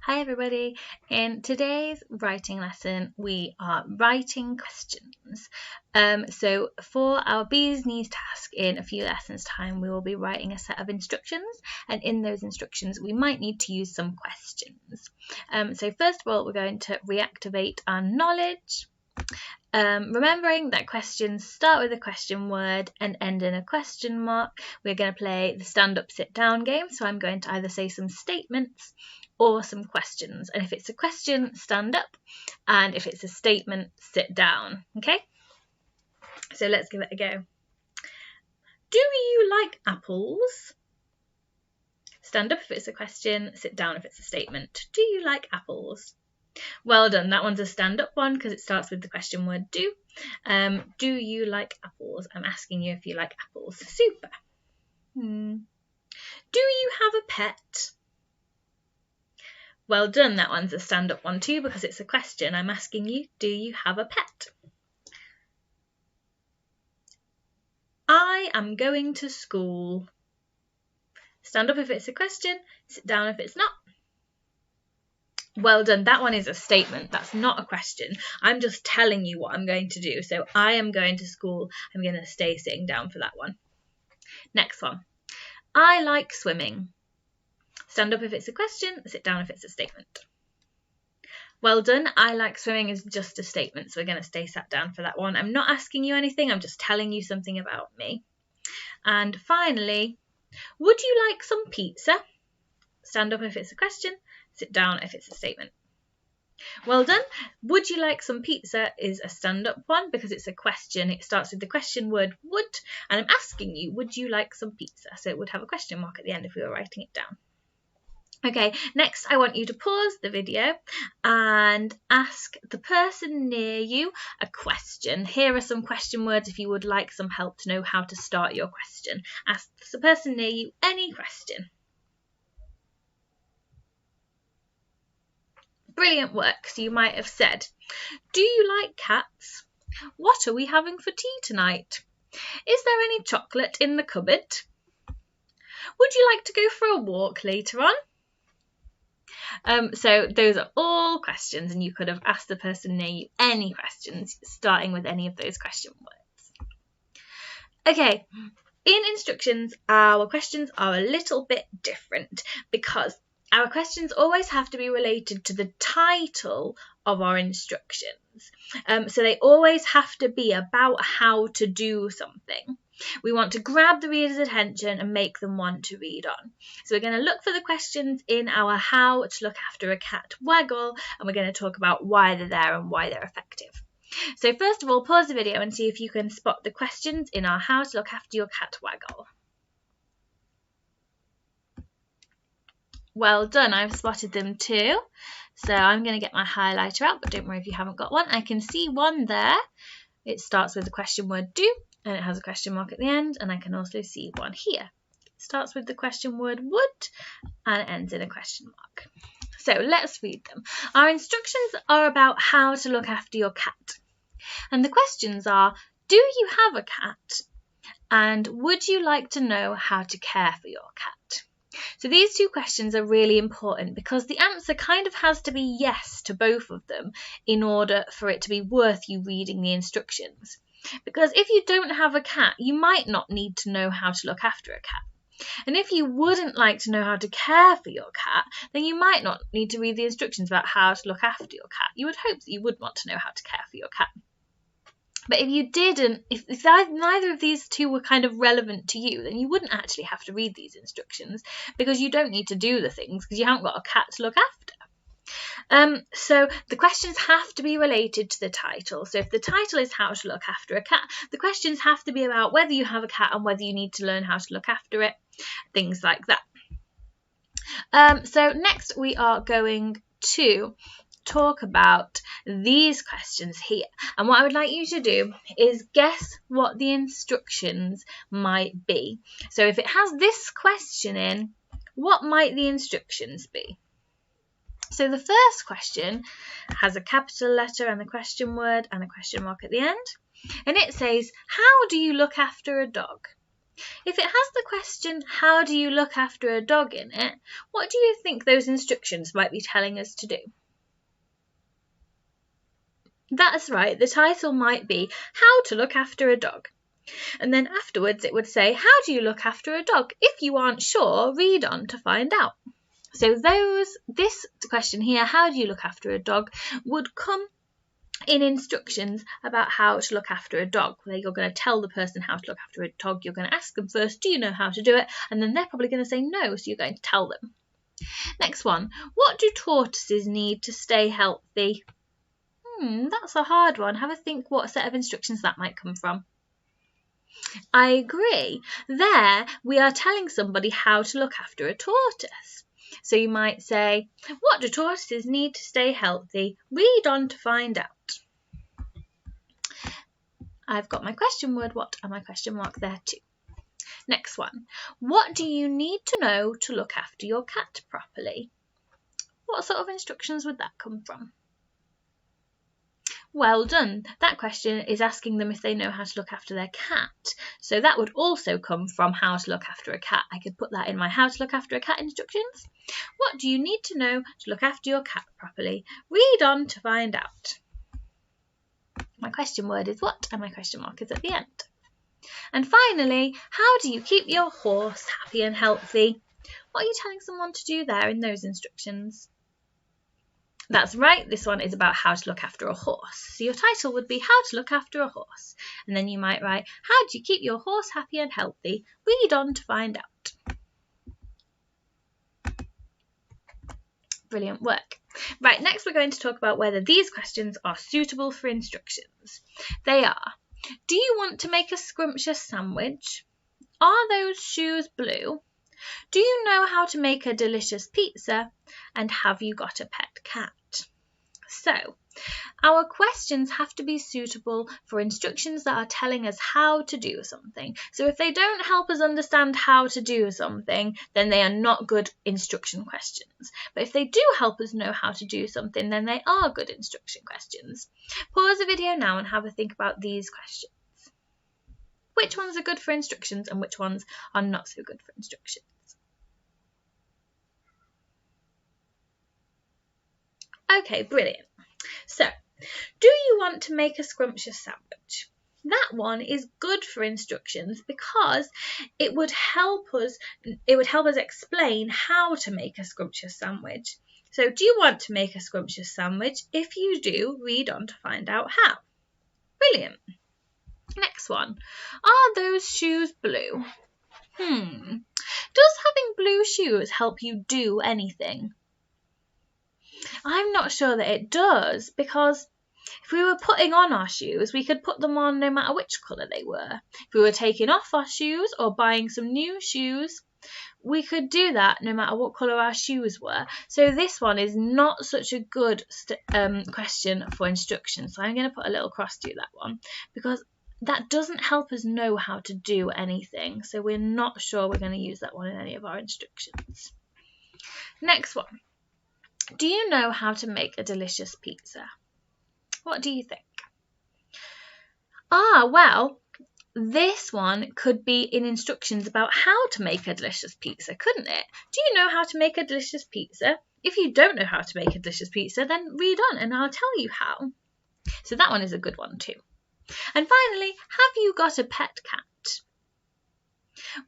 Hi everybody. In today's writing lesson we are writing questions. So for our Bees Knees task in a few lessons time we will be writing a set of instructions, and in those instructions we might need to use some questions. So first of all we're going to reactivate our knowledge. Remembering that questions start with a question word and end in a question mark. We're going to play the stand up sit down game, so I'm going to either say some statements or some questions, and if it's a question, stand up, and if it's a statement, sit down. Okay, so let's give it a go. Do you like apples? Stand up if it's a question, sit down if it's a statement. Do you like apples? Well done, that one's a stand-up one because it starts with the question word do. Do you like apples? I'm asking you if you like apples. Super. Do you have a pet? Well done, that one's a stand-up one too because it's a question. I'm asking you, do you have a pet? I am going to school. Stand up if it's a question, sit down if it's not. Well done, that one is a statement, that's not a question. I'm just telling you what I'm going to do. So I am going to school, I'm going to stay sitting down for that one. Next one. I like swimming. Stand up if it's a question, sit down if it's a statement. Well done, I like swimming is just a statement, so we're going to stay sat down for that one. I'm not asking you anything, I'm just telling you something about me. And finally, would you like some pizza? Stand up if it's a question, sit down if it's a statement. Well done. Would you like some pizza is a stand-up one because it's a question. It starts with the question word would, and I'm asking you, would you like some pizza? So it would have a question mark at the end if we were writing it down. Okay, next I want you to pause the video and ask the person near you a question. Here are some question words if you would like some help to know how to start your question. Ask the person near you any question. Brilliant work. So you might have said, do you like cats? What are we having for tea tonight? Is there any chocolate in the cupboard? Would you like to go for a walk later on? So those are all questions, and you could have asked the person near you any questions starting with any of those question words. Okay, in instructions our questions are a little bit different because our questions always have to be related to the title of our instructions. So they always have to be about how to do something. We want to grab the reader's attention and make them want to read on. So we're going to look for the questions in our How to Look After a Cat waggle, and we're going to talk about why they're there and why they're effective. So first of all, pause the video and see if you can spot the questions in our How to Look After Your Cat waggle. Well done, I've spotted them too. So I'm going to get my highlighter out, but don't worry if you haven't got one. I can see one there. It starts with the question word do, and it has a question mark at the end, and I can also see one here. It starts with the question word would, and it ends in a question mark. So let's read them. Our instructions are about how to look after your cat. And the questions are, do you have a cat? And would you like to know how to care for your cat? So these two questions are really important because the answer kind of has to be yes to both of them in order for it to be worth you reading the instructions. Because if you don't have a cat, you might not need to know how to look after a cat. And if you wouldn't like to know how to care for your cat, then you might not need to read the instructions about how to look after your cat. You would hope that you would want to know how to care for your cat. But if you didn't, if neither of these two were kind of relevant to you, then you wouldn't actually have to read these instructions because you don't need to do the things because you haven't got a cat to look after. So the questions have to be related to the title. So if the title is how to look after a cat, the questions have to be about whether you have a cat and whether you need to learn how to look after it, things like that. So next we are going to talk about these questions here, and what I would like you to do is guess what the instructions might be. So if it has this question in, what might the instructions be? So the first question has a capital letter and a question word and a question mark at the end, and it says, how do you look after a dog? If it has the question, how do you look after a dog in it, what do you think those instructions might be telling us to do? That's right, the title might be How to Look After a Dog. And then afterwards it would say, how do you look after a dog? If you aren't sure, read on to find out. So this question here, how do you look after a dog, would come in instructions about how to look after a dog, where you're going to tell the person how to look after a dog. You're going to ask them first, do you know how to do it? And then they're probably going to say no, so you're going to tell them. Next one, what do tortoises need to stay healthy? That's a hard one. Have a think what set of instructions that might come from. I agree. There we are telling somebody how to look after a tortoise. So you might say, what do tortoises need to stay healthy? Read on to find out. I've got my question word, what, and my question mark there too. Next one. What do you need to know to look after your cat properly? What sort of instructions would that come from? Well done. That question is asking them if they know how to look after their cat. So that would also come from how to look after a cat. I could put that in my how to look after a cat instructions. What do you need to know to look after your cat properly? Read on to find out. My question word is what, and my question mark is at the end. And finally, how do you keep your horse happy and healthy? What are you telling someone to do there in those instructions? That's right, this one is about how to look after a horse. So your title would be How to Look After a Horse. And then you might write, how do you keep your horse happy and healthy? Read on to find out. Brilliant work. Right, next we're going to talk about whether these questions are suitable for instructions. They are, do you want to make a scrumptious sandwich? Are those shoes blue? Do you know how to make a delicious pizza? And have you got a pet cat? So, our questions have to be suitable for instructions that are telling us how to do something. So if they don't help us understand how to do something, then they are not good instruction questions. But if they do help us know how to do something, then they are good instruction questions. Pause the video now and have a think about these questions. Which ones are good for instructions and which ones are not so good for instructions? Okay, brilliant. So, do you want to make a scrumptious sandwich? That one is good for instructions because it would help us explain how to make a scrumptious sandwich. So, do you want to make a scrumptious sandwich? If you do, read on to find out how. Brilliant. Next one. Are those shoes blue? Does having blue shoes help you do anything? I'm not sure that it does, because if we were putting on our shoes, we could put them on no matter which colour they were. If we were taking off our shoes or buying some new shoes, we could do that no matter what colour our shoes were. So this one is not such a good question for instructions. So I'm going to put a little cross through that one, because that doesn't help us know how to do anything. So we're not sure we're going to use that one in any of our instructions. Next one. Do you know how to make a delicious pizza? What do you think? Well, this one could be in instructions about how to make a delicious pizza, couldn't it? Do you know how to make a delicious pizza? If you don't know how to make a delicious pizza, then read on and I'll tell you how. So that one is a good one too. And finally, have you got a pet cat?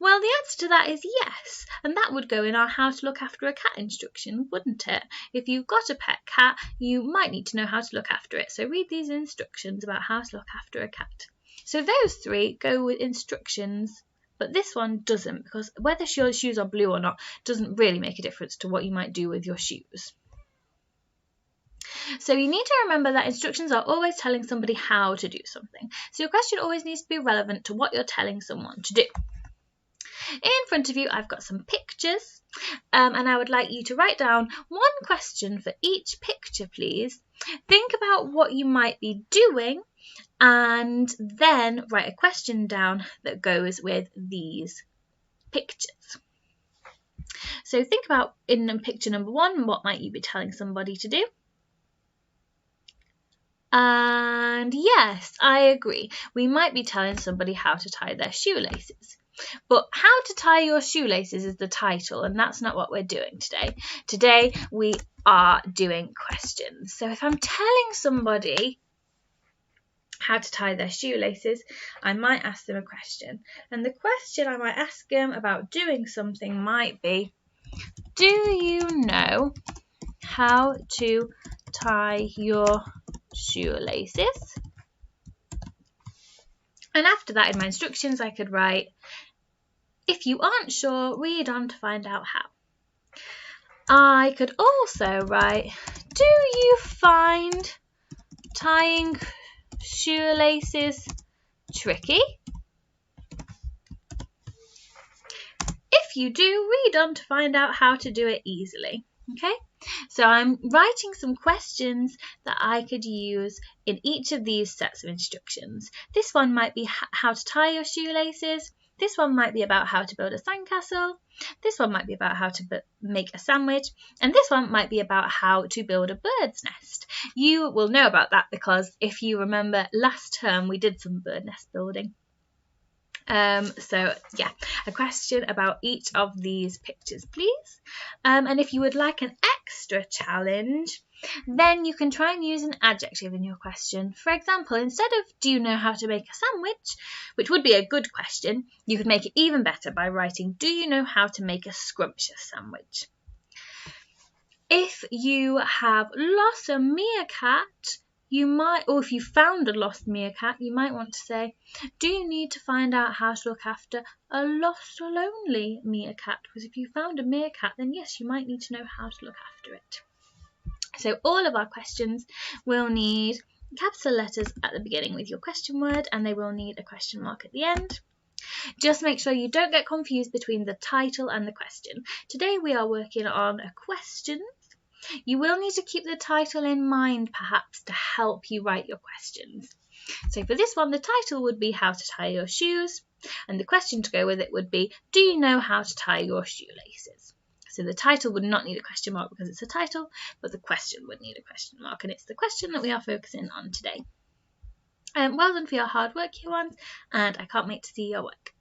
Well, the answer to that is yes, and that would go in our how to look after a cat instruction, wouldn't it? If you've got a pet cat, you might need to know how to look after it. So read these instructions about how to look after a cat. So those three go with instructions, but this one doesn't, because whether your shoes are blue or not doesn't really make a difference to what you might do with your shoes. So you need to remember that instructions are always telling somebody how to do something. So your question always needs to be relevant to what you're telling someone to do. In front of you, I've got some pictures, and I would like you to write down one question for each picture, please. Think about what you might be doing, and then write a question down that goes with these pictures. So think about in picture number 1, what might you be telling somebody to do? And yes, I agree. We might be telling somebody how to tie their shoelaces. But how to tie your shoelaces is the title, and that's not what we're doing today. Today we are doing questions. So if I'm telling somebody how to tie their shoelaces, I might ask them a question. And the question I might ask them about doing something might be, do you know how to tie your shoelaces? And after that, in my instructions, I could write, if you aren't sure, read on to find out how. I could also write, do you find tying shoelaces tricky? If you do, read on to find out how to do it easily. Okay, so I'm writing some questions that I could use in each of these sets of instructions. This one might be how to tie your shoelaces. This one might be about how to build a sandcastle. This one might be about how to make a sandwich. And this one might be about how to build a bird's nest. You will know about that because if you remember last term we did some bird nest building. So yeah, a question about each of these pictures, please. And if you would like an extra challenge, then you can try and use an adjective in your question. For example, instead of do you know how to make a sandwich, which would be a good question, you could make it even better by writing, do you know how to make a scrumptious sandwich? If you have lost a meerkat, you might, or if you found a lost meerkat, you might want to say, do you need to find out how to look after a lost or lonely meerkat? Because if you found a meerkat, then yes, you might need to know how to look after it. So all of our questions will need capital letters at the beginning with your question word, and they will need a question mark at the end. Just make sure you don't get confused between the title and the question. Today we are working on a question. You will need to keep the title in mind, perhaps, to help you write your questions. So for this one, the title would be how to tie your shoes, and the question to go with it would be, do you know how to tie your shoelaces? So the title would not need a question mark because it's a title, but the question would need a question mark, and it's the question that we are focusing on today. Well done for your hard work, you ones, and I can't wait to see your work.